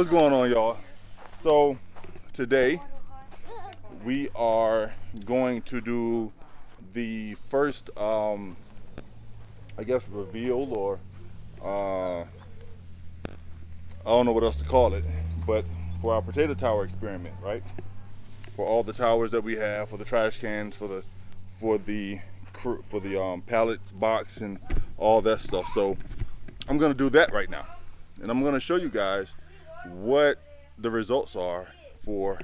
What's going on, y'all? So today we are going to do the first, I guess, reveal, or I don't know what else to call it, but for our potato tower experiment, right? For all the towers that we have, for the trash cans, for the pallet box and all that stuff. So I'm gonna do that right now, and I'm gonna show you guys what the results are for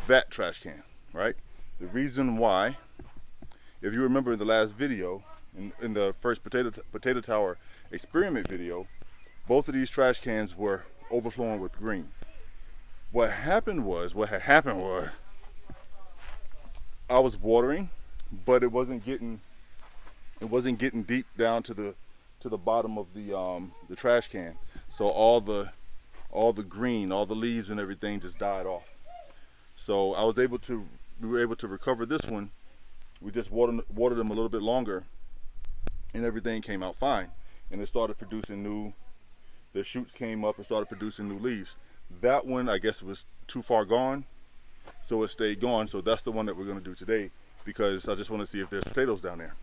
that trash can, right? The reason why, if you remember in the last video, in the first potato tower experiment video, both of these trash cans were overflowing with green. What had happened was, I was watering, but it wasn't getting deep down to the bottom of the trash can. So all the green, all the leaves and everything just died off. So we were able to recover this one. We just watered them a little bit longer, and everything came out fine. And it started producing the shoots came up and started producing new leaves. That one, I guess, was too far gone, so it stayed gone. So that's the one that we're gonna do today, because I just wanna see if there's potatoes down there.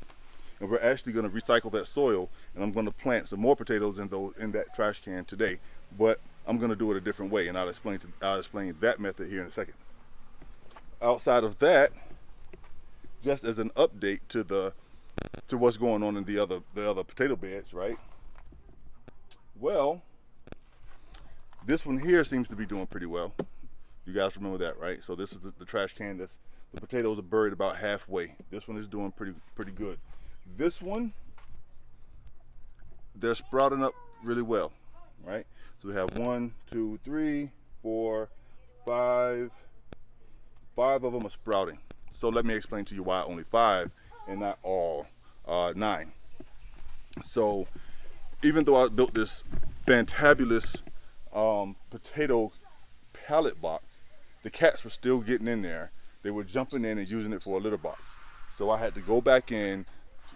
And we're actually gonna recycle that soil, and I'm gonna plant some more potatoes in that trash can today. But I'm gonna do it a different way, and I'll explain that method here in a second. Outside of that, just as an update to what's going on in the other potato beds, right? Well, this one here seems to be doing pretty well. You guys remember that, right? So this is the trash can the potatoes are buried about halfway. This one is doing pretty good. This one, they're sprouting up really well, right? So we have 1, 2, 3, 4, 5. 5 of them are sprouting. So let me explain to you why only 5 and not all 9. So even though I built this fantabulous potato pallet box, the cats were still getting in there. They were jumping in and using it for a litter box. So I had to go back in,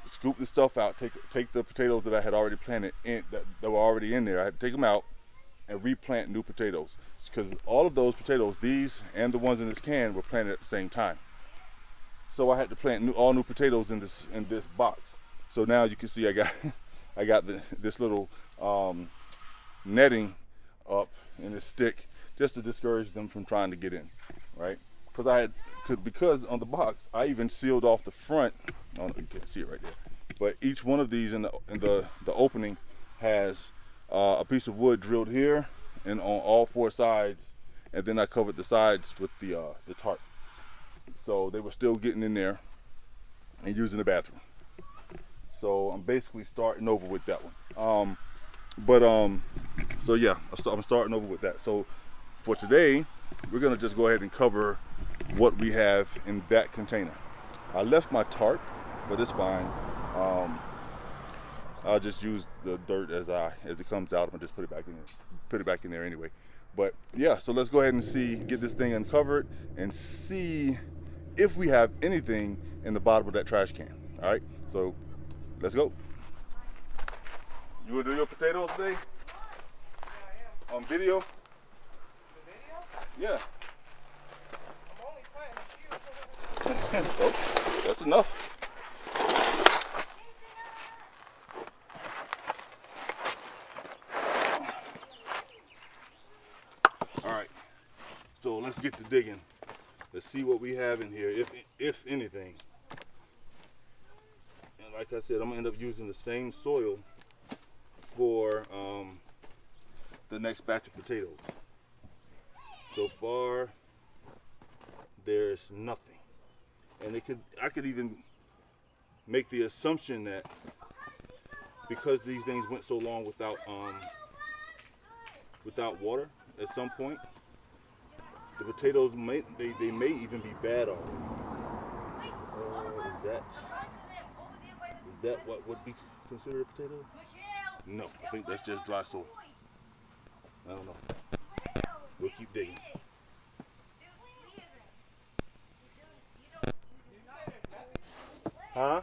scoop the stuff out, take the potatoes that I had already planted in, that were already in there. I had to take them out and replant new potatoes, because all of those potatoes, these and the ones in this can, were planted at the same time. So I had to plant all new potatoes in this box. So now you can see I got this little netting up in this stick, just to discourage them from trying to get in, right? Because on the box I even sealed off the front. I don't know if you can see it right there, but each one of these in the opening has a piece of wood drilled here and on all 4 sides, and then I covered the sides with the tarp. So they were still getting in there and using the bathroom. So I'm basically starting over with that one. So yeah, I'm starting over with that. So for today, we're gonna just go ahead and cover what we have in that container. I left my tarp, but it's fine. I'll just use the dirt as it comes out. I'm gonna just put it back in there anyway. But yeah, so let's go ahead and get this thing uncovered and see if we have anything in the bottom of that trash can. All right, so let's go. You wanna do your potatoes today? Yeah, I am. On video? The video? Yeah. I'm only planting a few. Oh, that's enough. All right, so let's get to digging. Let's see what we have in here, if anything. And like I said, I'm gonna end up using the same soil for the next batch of potatoes. So far, there's nothing, and I could even make the assumption that because these things went so long without water, at some point the potatoes may even be bad already. Is that what would be considered a potato? No, I think that's just dry soil. I don't know. We'll keep digging. Huh?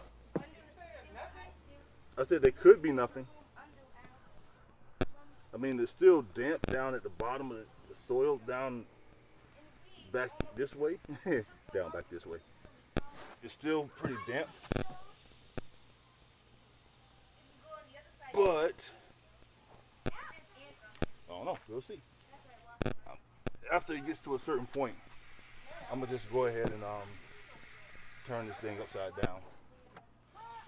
I said there could be nothing. I mean, it's still damp down at the bottom of the soil, down back this way, down back this way. It's still pretty damp, but I don't know. We'll see. After it gets to a certain point, I'm gonna just go ahead and turn this thing upside down.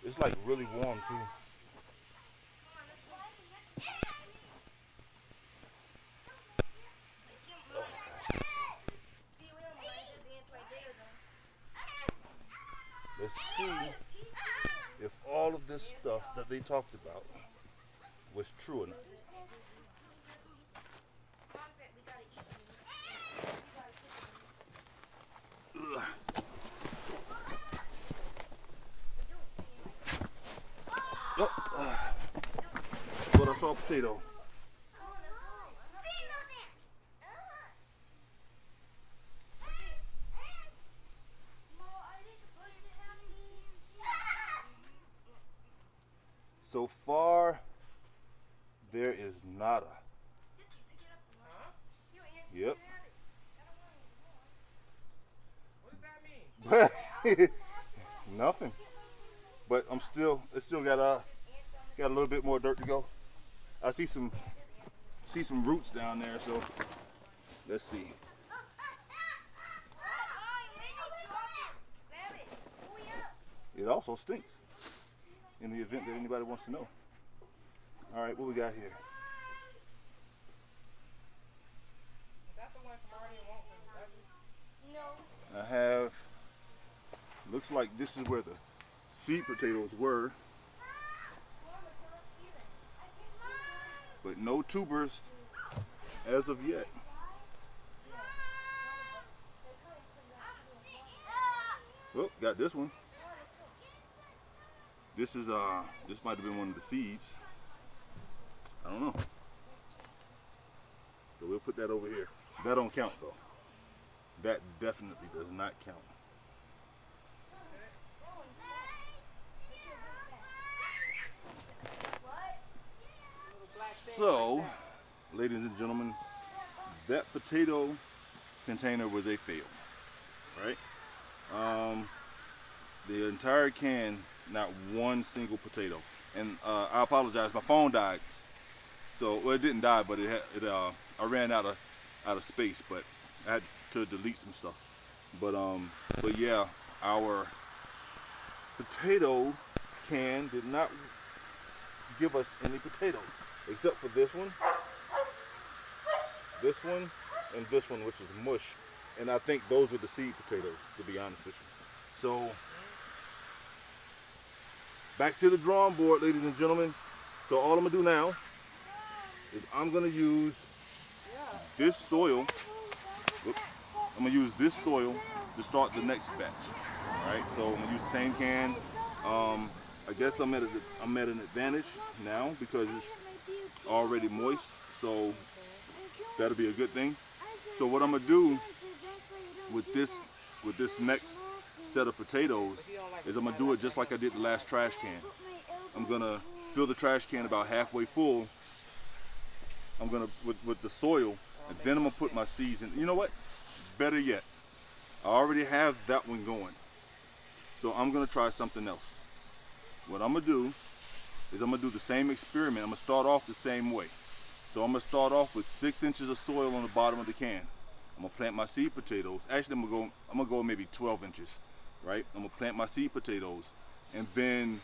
It's like really warm too. Let's see if all of this stuff that they talked about was true or not. But I saw a potato. So far, there is nada. Yep. What does that mean? Nothing. But it still got a little bit more dirt to go. I see some roots down there, so let's see. It also stinks, in the event that anybody wants to know. All right, what we got here? Is that the one from Arnie and Won't? No. I have, looks like this is where the seed potatoes were, but no tubers as of yet. Oh, got this one. This might have been one of the seeds. I don't know. So we'll put that over here. That don't count though. That definitely does not count. So, ladies and gentlemen, that potato container was a fail, right? The entire can, not one single potato. And I apologize, my phone died. So, well, it didn't die, but I ran out of space, but I had to delete some stuff. But yeah, our potato can did not give us any potatoes, except for this one, and this one, which is mush. And I think those were the seed potatoes, to be honest with you. So, back to the drawing board, ladies and gentlemen. So all I'm gonna do now is I'm gonna use this soil. Whoops, I'm gonna use this soil to start the next batch. All right, so I'm gonna use the same can. I guess I'm at an advantage now because it's already moist, so that'll be a good thing. So what I'm gonna do with this next set of potatoes is I'm gonna do it just like I did the last trash can. I'm gonna fill the trash can about halfway full. I'm gonna with the soil, and then I'm gonna put my seeds in. You know what? Better yet, I already have that one going. So I'm gonna try something else. What I'm gonna do is I'm gonna do the same experiment. I'm gonna start off the same way. So I'm gonna start off with 6 inches of soil on the bottom of the can. I'm gonna plant my seed potatoes. Actually, I'm gonna go maybe 12 inches, right? I'm gonna plant my seed potatoes, and then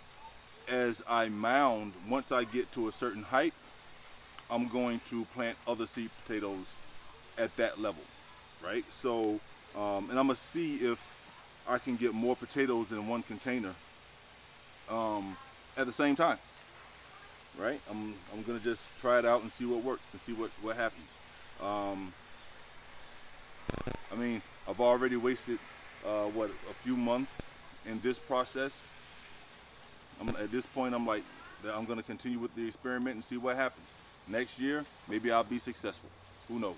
as I mound, once I get to a certain height, I'm going to plant other seed potatoes at that level, right? So, and I'm gonna see if I can get more potatoes in one container at the same time, right? I'm gonna just try it out and see what works and see what happens. I mean, I've already wasted a few months in this process. At this point, I'm like, I'm gonna continue with the experiment and see what happens. Next year, maybe I'll be successful. Who knows?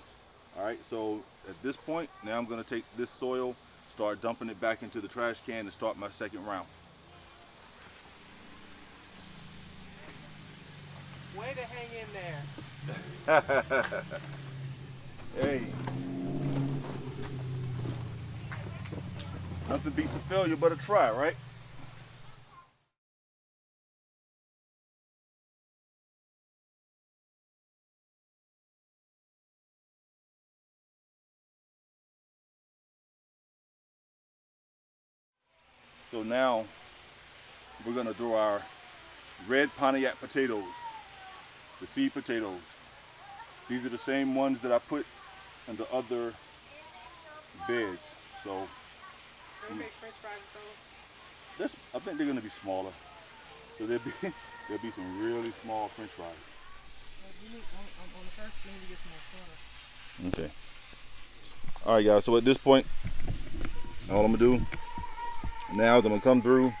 All right, so at this point, now I'm gonna take this soil, start dumping it back into the trash can and start my second round. Way to hang in there. Hey. Nothing beats a failure but a try, right? So now we're gonna throw our red Pontiac potatoes, the seed potatoes. These are the same ones that I put in the other beds. So They make French fries with those. I think they're gonna be smaller. So there'll be some really small French fries. You need, on the first, you need to get some more soda. Okay. All right, guys. So at this point, all I'm gonna do now is I'm gonna come through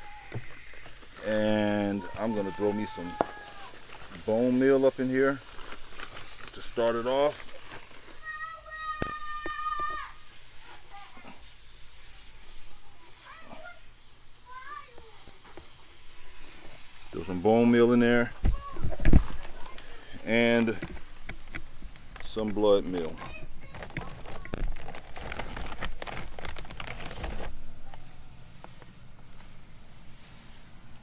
and I'm gonna throw me some bone meal up in here to start it off. Throw some bone meal in there and some blood meal.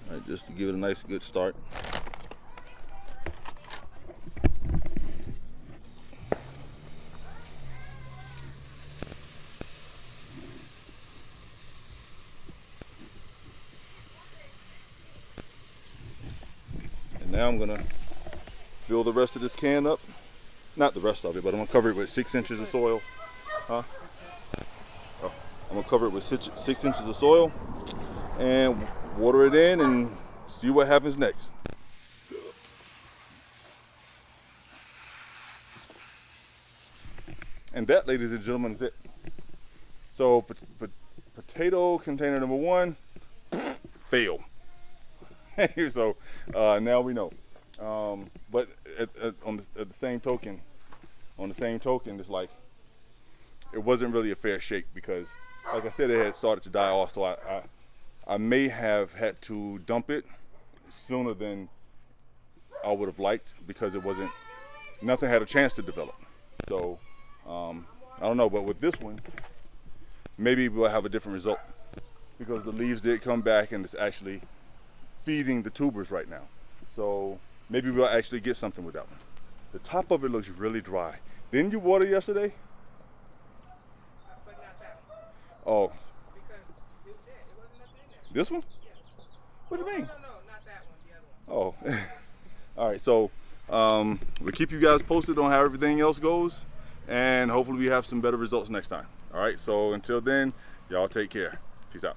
All right, just to give it a nice good start. And now I'm gonna fill the rest of this can up. Not the rest of it, but I'm gonna cover it with 6 inches of soil. Huh? Oh, I'm gonna cover it with 6 inches of soil and water it in and see what happens next. And that, ladies and gentlemen, is it. So potato container number 1, fail. So now we know. But at the same token, it's like it wasn't really a fair shake because, like I said, it had started to die off. So I may have had to dump it sooner than I would have liked because nothing had a chance to develop. So I don't know, but with this one, maybe we'll have a different result because the leaves did come back and it's actually feeding the tubers right now. So maybe we'll actually get something with that one. The top of it looks really dry. Didn't you water yesterday? But not that one. Oh, Because it was dead. It wasn't nothing in there. this one? Yeah. What do you mean? No, not that one. The other one. Oh, all right. So we'll keep you guys posted on how everything else goes, and hopefully we have some better results next time. All right. So until then, y'all take care. Peace out.